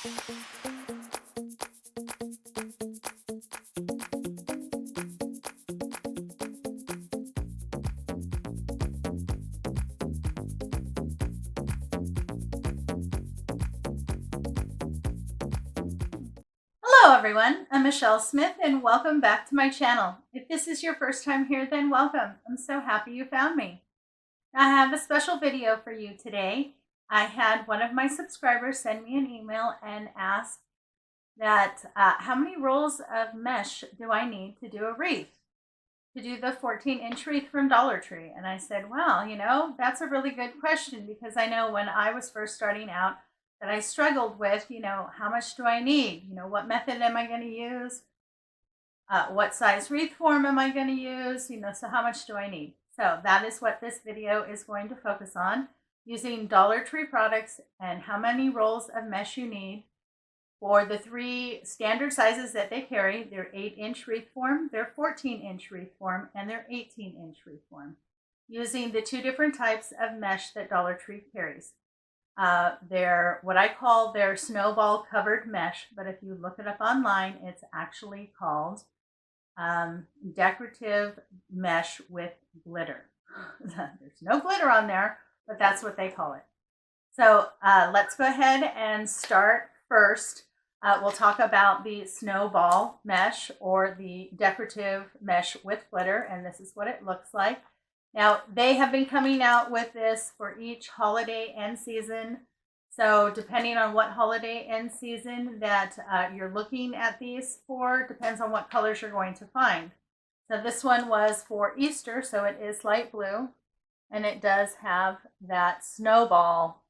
Hello everyone, I'm Michelle Smith and welcome back to my channel. If this is your first time here, then welcome. I'm so happy you found me. I have a special video for you today. I had one of my subscribers send me an email and ask that how many rolls of mesh do I need to do a wreath? To do the 14-inch wreath from Dollar Tree. And I said, well, that's a really good question, because I know when I was first starting out that I struggled with, how much do I need? What method am I going to use? What size wreath form am I going to use? So how much do I need? So that is what this video is going to focus on, using Dollar Tree products and how many rolls of mesh you need for the three standard sizes that they carry. Their 8-inch wreath form, their 14-inch wreath form, and their 18-inch wreath form, using the two different types of mesh that Dollar Tree carries. They're what I call their snowball covered mesh, but if you look it up online, it's actually called decorative mesh with glitter. There's no glitter on there, but that's what they call it. So let's go ahead and start first. We'll talk about the snowball mesh, or the decorative mesh with glitter, and this is what it looks like. Now, they have been coming out with this for each holiday and season. So depending on what holiday and season that you're looking at these for, depends on what colors you're going to find. So this one was for Easter, so it is light blue, and it does have that snowball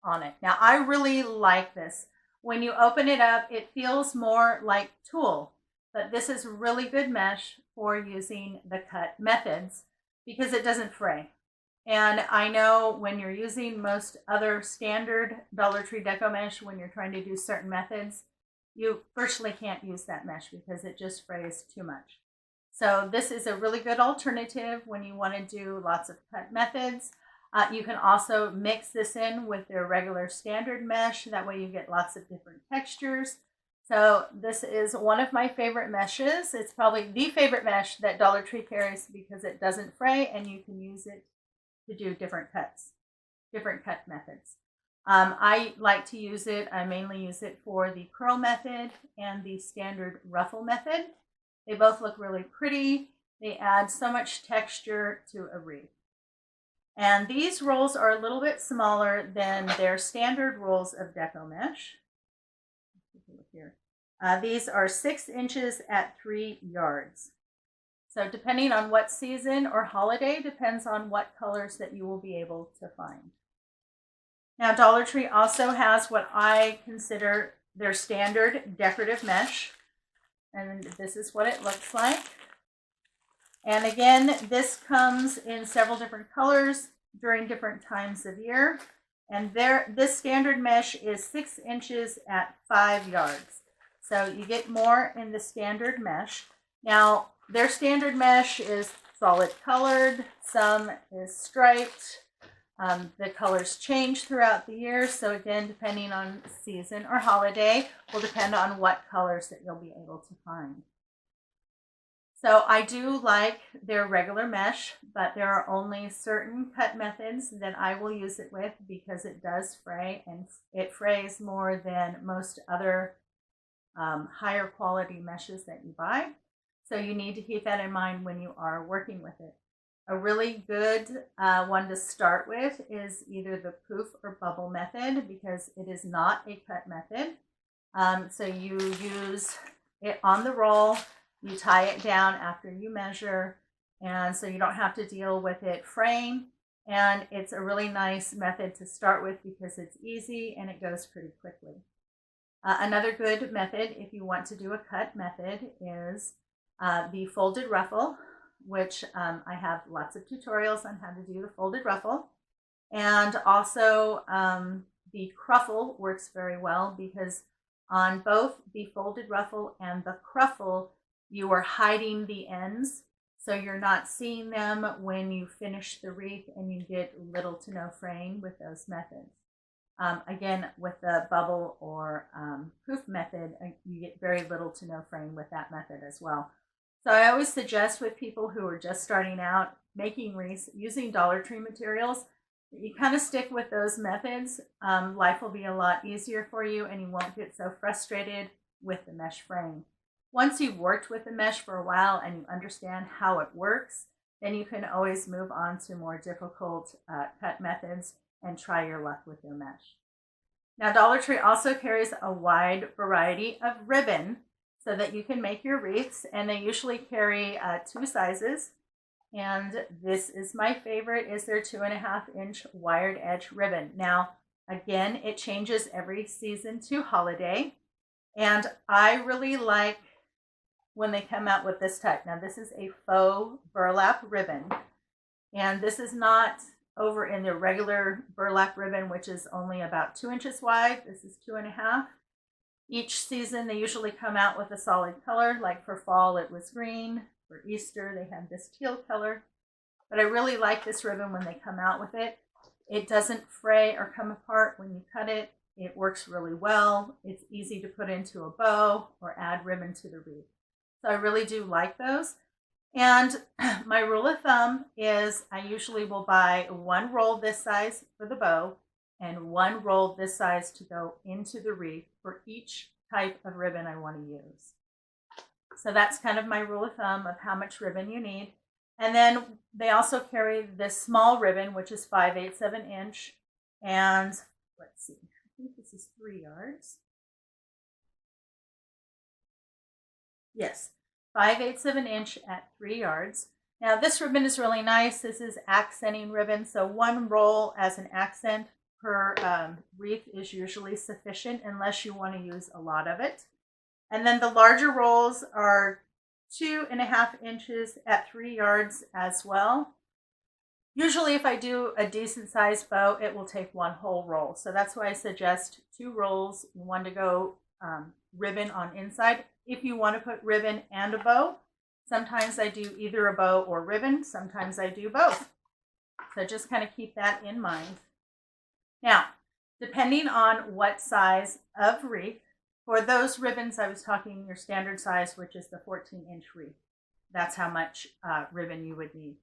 on it. Now, I really like this. When you open it up, it feels more like tulle, but this is really good mesh for using the cut methods, because it doesn't fray. And I know when you're using most other standard Dollar Tree deco mesh, when you're trying to do certain methods, you virtually can't use that mesh because it just frays too much. So this is a really good alternative when you want to do lots of cut methods. You can also mix this in with their regular standard mesh. That way you get lots of different textures. So this is one of my favorite meshes. It's probably the favorite mesh that Dollar Tree carries, because it doesn't fray and you can use it to do different cuts, different cut methods. I like to use it. I mainly use it for the curl method and the standard ruffle method. They both look really pretty. They add so much texture to a wreath. And these rolls are a little bit smaller than their standard rolls of deco mesh. Here. These are 6 inches at 3 yards. So depending on what season or holiday, depends on what colors that you will be able to find. Now, Dollar Tree also has what I consider their standard decorative mesh. And this is what it looks like. And again, this comes in several different colors during different times of year. And this standard mesh is 6 inches at 5 yards. So you get more in the standard mesh. Now, their standard mesh is solid colored. Some is striped. The colors change throughout the year. So again, depending on season or holiday, will depend on what colors that you'll be able to find. So I do like their regular mesh, but there are only certain cut methods that I will use it with, because it does fray, and it frays more than most other higher quality meshes that you buy. So you need to keep that in mind when you are working with it. A really good one to start with is either the poof or bubble method, because it is not a cut method. So you use it on the roll. You tie it down after you measure, and so you don't have to deal with it fraying. And it's a really nice method to start with, because it's easy and it goes pretty quickly. Another good method, if you want to do a cut method, is the folded ruffle, which I have lots of tutorials on how to do the folded ruffle. And also the cruffle works very well, because on both the folded ruffle and the cruffle, you are hiding the ends, so you're not seeing them when you finish the wreath, and you get little to no fraying with those methods. Again, with the bubble or poof method, you get very little to no fraying with that method as well. So I always suggest with people who are just starting out making wreaths using Dollar Tree materials, you kind of stick with those methods. Life will be a lot easier for you and you won't get so frustrated with the mesh fraying. Once you've worked with the mesh for a while and you understand how it works, then you can always move on to more difficult cut methods and try your luck with your mesh. Now, Dollar Tree also carries a wide variety of ribbon so that you can make your wreaths, and they usually carry 2 sizes. And this is my favorite, is their 2.5-inch wired edge ribbon. Now, again, it changes every season to holiday, and I really like when they come out with this type. Now, this is a faux burlap ribbon, and this is not over in the regular burlap ribbon, which is only about 2 inches wide. This is 2.5. Each season, they usually come out with a solid color. Like for fall, it was green. For Easter, they had this teal color. But I really like this ribbon when they come out with it. It doesn't fray or come apart when you cut it. It works really well. It's easy to put into a bow or add ribbon to the wreath. So I really do like those. And my rule of thumb is I usually will buy 1 roll this size for the bow and 1 roll this size to go into the wreath for each type of ribbon I want to use. So that's kind of my rule of thumb of how much ribbon you need. And then they also carry this small ribbon, which is 5/8 of an inch. And let's see, I think this is 3 yards. Yes, 5/8 of an inch at 3 yards. Now this ribbon is really nice. This is accenting ribbon. So 1 roll as an accent per wreath is usually sufficient unless you want to use a lot of it. And then the larger rolls are 2.5 inches at 3 yards as well. Usually if I do a decent sized bow, it will take 1 whole roll. So that's why I suggest 2 rolls, 1 to go ribbon on inside. If you want to put ribbon and a bow, sometimes I do either a bow or ribbon. Sometimes I do both. So just kind of keep that in mind. Now, depending on what size of wreath, for those ribbons I was talking your standard size, which is the 14-inch wreath, that's how much ribbon you would need.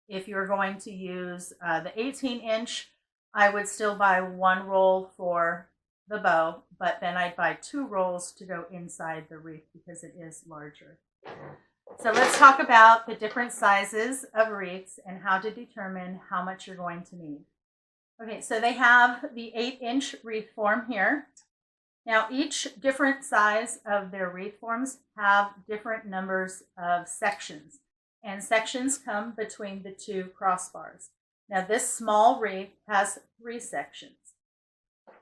If you're going to use the 18-inch, I would still buy 1 roll for the bow, but then I'd buy 2 rolls to go inside the wreath because it is larger. So let's talk about the different sizes of wreaths and how to determine how much you're going to need. Okay, so they have the 8-inch wreath form here. Now each different size of their wreath forms have different numbers of sections, and sections come between the 2 crossbars. Now this small wreath has 3 sections.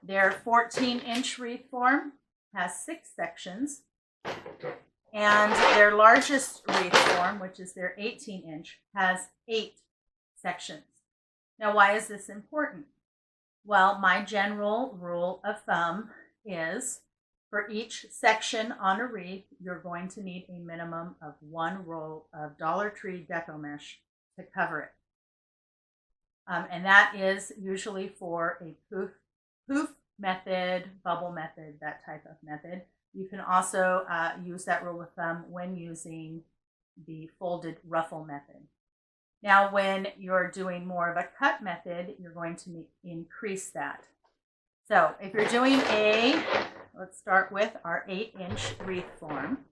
Their 14-inch wreath form has 6 sections, and their largest wreath form, which is their 18-inch, has 8 sections. Now, why is this important? Well, my general rule of thumb is for each section on a wreath, you're going to need a minimum of 1 roll of Dollar Tree deco mesh to cover it. And that is usually for a poof method, bubble method, that type of method. You can also use that rule of thumb when using the folded ruffle method. Now, when you're doing more of a cut method, you're going to increase that. So if you're doing let's start with our 8-inch wreath form.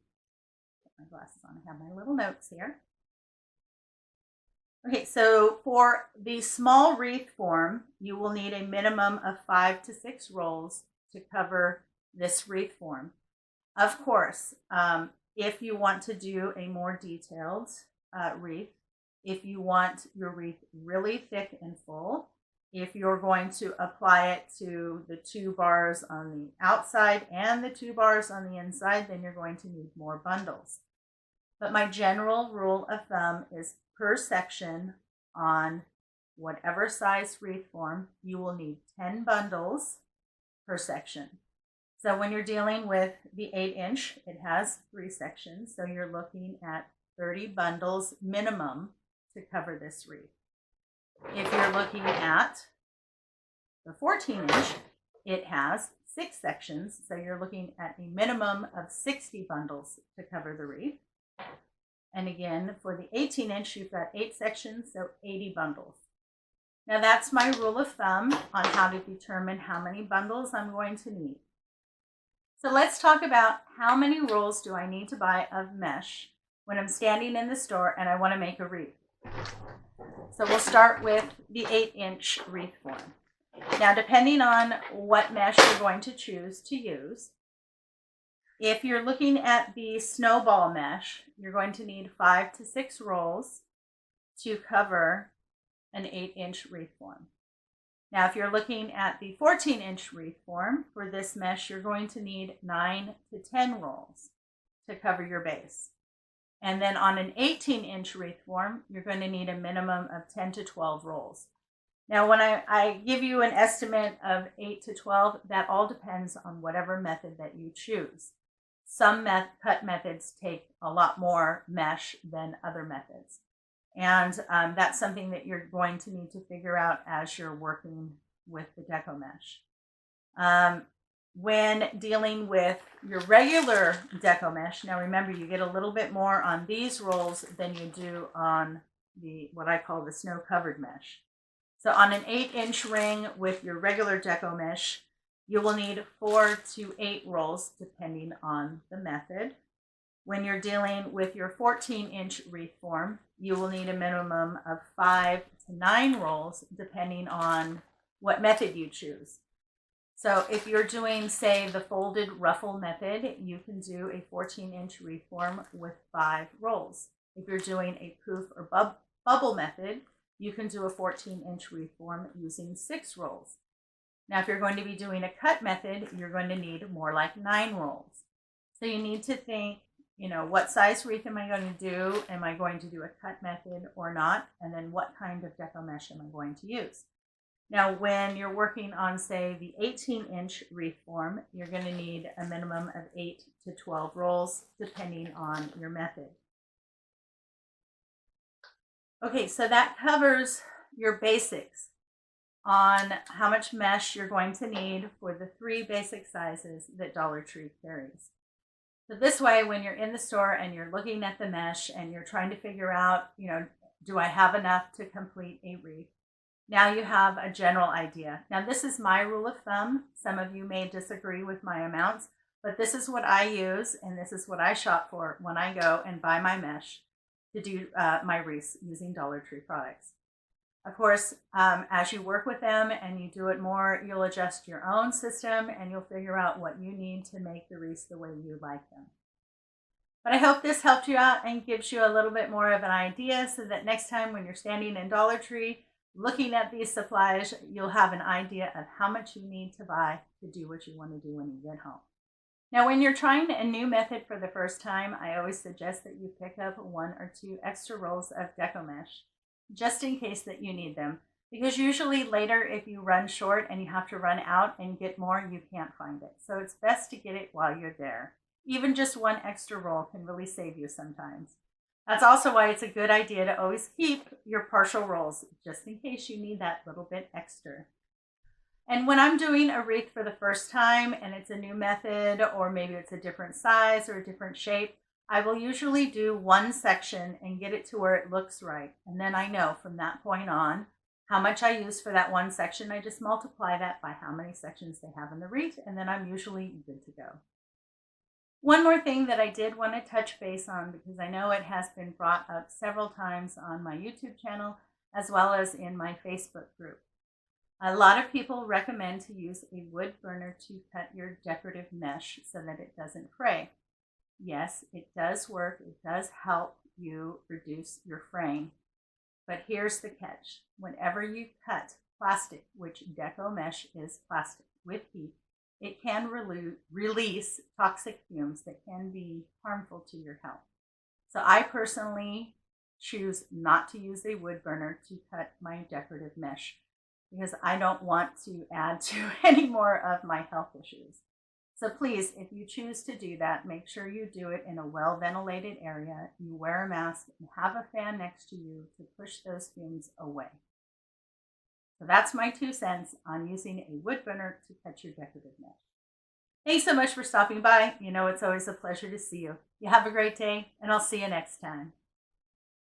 Put my glasses on, I have my little notes here. Okay, so for the small wreath form, you will need a minimum of 5 to 6 rolls to cover this wreath form. Of course, if you want to do a more detailed wreath, if you want your wreath really thick and full, if you're going to apply it to the 2 bars on the outside and the 2 bars on the inside, then you're going to need more bundles. But my general rule of thumb is per section on whatever size wreath form, you will need 10 bundles per section. So when you're dealing with the 8-inch, it has 3 sections. So you're looking at 30 bundles minimum to cover this wreath. If you're looking at the 14-inch, it has 6 sections, so you're looking at a minimum of 60 bundles to cover the wreath. And again, for the 18-inch, you've got 8 sections, so 80 bundles. Now that's my rule of thumb on how to determine how many bundles I'm going to need. So let's talk about how many rolls do I need to buy of mesh when I'm standing in the store and I want to make a wreath. So we'll start with the 8-inch wreath form. Now, depending on what mesh you're going to choose to use, if you're looking at the snowball mesh, you're going to need 5 to 6 rolls to cover an 8-inch wreath form. Now, if you're looking at the 14-inch wreath form, for this mesh, you're going to need 9 to 10 rolls to cover your base. And then on an 18-inch wreath form, you're going to need a minimum of 10 to 12 rolls. Now, when I give you an estimate of 8 to 12, that all depends on whatever method that you choose. Some cut methods take a lot more mesh than other methods. And that's something that you're going to need to figure out as you're working with the deco mesh. When dealing with your regular deco mesh, now remember, you get a little bit more on these rolls than you do on the what I call the snow covered mesh. So on an 8-inch ring with your regular deco mesh, you will need 4 to 8 rolls depending on the method. When you're dealing with your 14-inch wreath form, you will need a minimum of 5 to 9 rolls depending on what method you choose. So if you're doing, say, the folded ruffle method, you can do a 14-inch wreath form with 5 rolls. If you're doing a poof or bubble method, you can do a 14-inch wreath form using 6 rolls. Now, if you're going to be doing a cut method, you're going to need more like 9 rolls. So you need to think, what size wreath am I going to do? Am I going to do a cut method or not? And then what kind of deco mesh am I going to use? Now, when you're working on, say, the 18-inch wreath form, you're going to need a minimum of 8 to 12 rolls, depending on your method. Okay, so that covers your basics on how much mesh you're going to need for the 3 basic sizes that Dollar Tree carries. So this way, when you're in the store and you're looking at the mesh and you're trying to figure out, do I have enough to complete a wreath? Now you have a general idea. Now this is my rule of thumb. Some of you may disagree with my amounts, but this is what I use and this is what I shop for when I go and buy my mesh to do my wreaths using Dollar Tree products. Of course, as you work with them and you do it more, you'll adjust your own system and you'll figure out what you need to make the wreaths the way you like them. But I hope this helped you out and gives you a little bit more of an idea so that next time when you're standing in Dollar Tree looking at these supplies, you'll have an idea of how much you need to buy to do what you want to do when you get home. Now, when you're trying a new method for the first time, I always suggest that you pick up 1 or 2 extra rolls of deco mesh, just in case that you need them. Because usually later, if you run short and you have to run out and get more, you can't find it. So it's best to get it while you're there. Even just 1 extra roll can really save you sometimes. That's also why it's a good idea to always keep your partial rolls, just in case you need that little bit extra. And when I'm doing a wreath for the first time and it's a new method, or maybe it's a different size or a different shape, I will usually do 1 section and get it to where it looks right. And then I know from that point on how much I use for that 1 section. I just multiply that by how many sections they have in the wreath, and then I'm usually good to go. One more thing that I did want to touch base on, because I know it has been brought up several times on my YouTube channel as well as in my Facebook group. A lot of people recommend to use a wood burner to cut your decorative mesh so that it doesn't fray. Yes, it does work. It does help you reduce your fraying. But here's the catch. Whenever you cut plastic, which deco mesh is plastic with heat, it can release toxic fumes that can be harmful to your health. So I personally choose not to use a wood burner to cut my decorative mesh because I don't want to add to any more of my health issues. So please, if you choose to do that, make sure you do it in a well-ventilated area. You wear a mask and have a fan next to you to push those fumes away. So that's my 2 cents on using a wood burner to cut your decorative mesh. Thanks so much for stopping by. You know, it's always a pleasure to see you. You have a great day, and I'll see you next time.